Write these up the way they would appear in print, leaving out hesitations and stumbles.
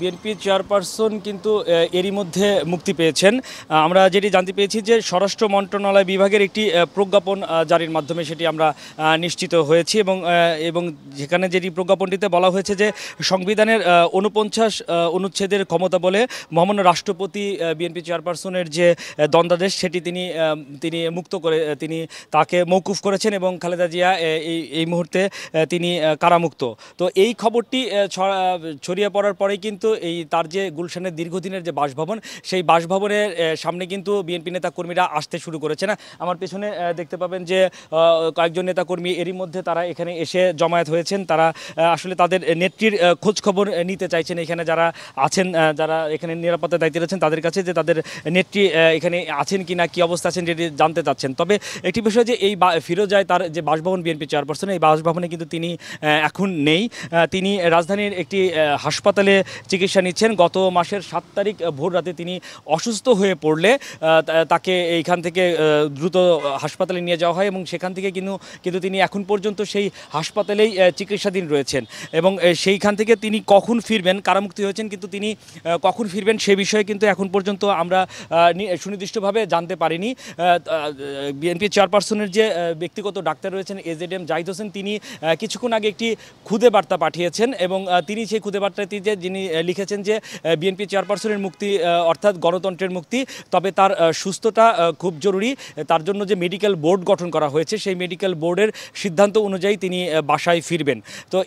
BNP chairperson কিন্তু এরই মধ্যে মুক্তি পেয়েছেন। আমরা যেটি জানতে পেরেছি যে স্বরাষ্ট্র মন্ত্রণালয় বিভাগের একটি প্রজ্ঞাপন জারির মাধ্যমে সেটি আমরা নিশ্চিত হয়েছি এবং যেখানে যেটি প্রজ্ঞাপনটিতে বলা হয়েছে যে সংবিধানের ৪৯ অনুচ্ছেদের ক্ষমতা বলে মহামান্য রাষ্ট্রপতি বিএনপি চেয়ারপারসনের যে দণ্ডাদেশ সেটি তিনি মুক্ত করে তাকে মওকুফ করেছেন এবং খালেদা জিয়া এই মুহূর্তে তিনি কারামুক্ত। তো এই খবরটি ছড়িয়ে পড়ার পরেই কিন্তু তার যে গুলশানের দীর্ঘদিনের যে বাসভবন সেই বাসভবনের সামনে কিন্তু বিএনপি নেতাকর্মীরা আসতে শুরু করেছেন। আমার পেছনে দেখতে পাবেন যে কয়েকজন নেতাকর্মী এরই মধ্যে তারা এখানে এসে জমায়েত হয়েছেন। তারা আসলে তাদের নেত্রীর খোঁজ খবর নিতে চাইছেন এখানে যারা আছেন, যারা এখানে নিরাপত্তার দায়িত্বে রয়েছেন তাদের কাছে, যে তাদের নেত্রী এখানে আছেন কি না, কী অবস্থা আছেন যেটি জানতে চাচ্ছেন। তবে একটি বিষয় যে এই ফিরোজায় তার যে বাসভবন বিএনপি চেয়ারপারসন, এই বাসভবনে কিন্তু তিনি এখন নেই। তিনি রাজধানীর একটি হাসপাতালে চিকিৎসা নিচ্ছেন। গত মাসের 7 তারিখ ভোর রাতে তিনি অসুস্থ হয়ে পড়লে তাকে এইখান থেকে দ্রুত হাসপাতালে নিয়ে যাওয়া হয় এবং সেখান থেকে কিন্তু তিনি এখন পর্যন্ত সেই হাসপাতালেই চিকিৎসাধীন রয়েছেন এবং সেইখান থেকে তিনি কখন ফিরবেন, কারামুক্তি হয়েছেন কিন্তু তিনি কখন ফিরবেন সে বিষয়ে কিন্তু এখন পর্যন্ত আমরা সুনির্দিষ্টভাবে জানতে পারিনি। বিএনপি চেয়ারপারসনের যে ব্যক্তিগত ডাক্তার রয়েছেন এজেডএম জাহিদ হোসেন, তিনি কিছুক্ষণ আগে একটি খুদে বার্তা পাঠিয়েছেন এবং তিনি সেই খুদে বার্তাটি যিনি লিখেছেন যে বিএনপি চেয়ারপারসনের মুক্তি অর্থাৎ গণতন্ত্রের মুক্তি, তবে তার সুস্থতা খুব জরুরি। তার জন্য যে মেডিকেল বোর্ড গঠন করা হয়েছে সেই মেডিকেল বোর্ডের সিদ্ধান্ত অনুযায়ী তিনি বাসায় ফিরবেন। তো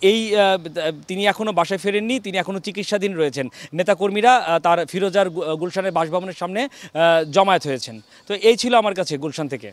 তিনি এখনও বাসায় ফেরেননি, তিনি এখনও চিকিৎসাধীন রয়েছেন। নেতাকর্মীরা তার ফিরোজার গুলশানের বাসভবনের সামনে জমায়েত হয়েছেন। তো এই ছিল আমার কাছে গুলশান থেকে।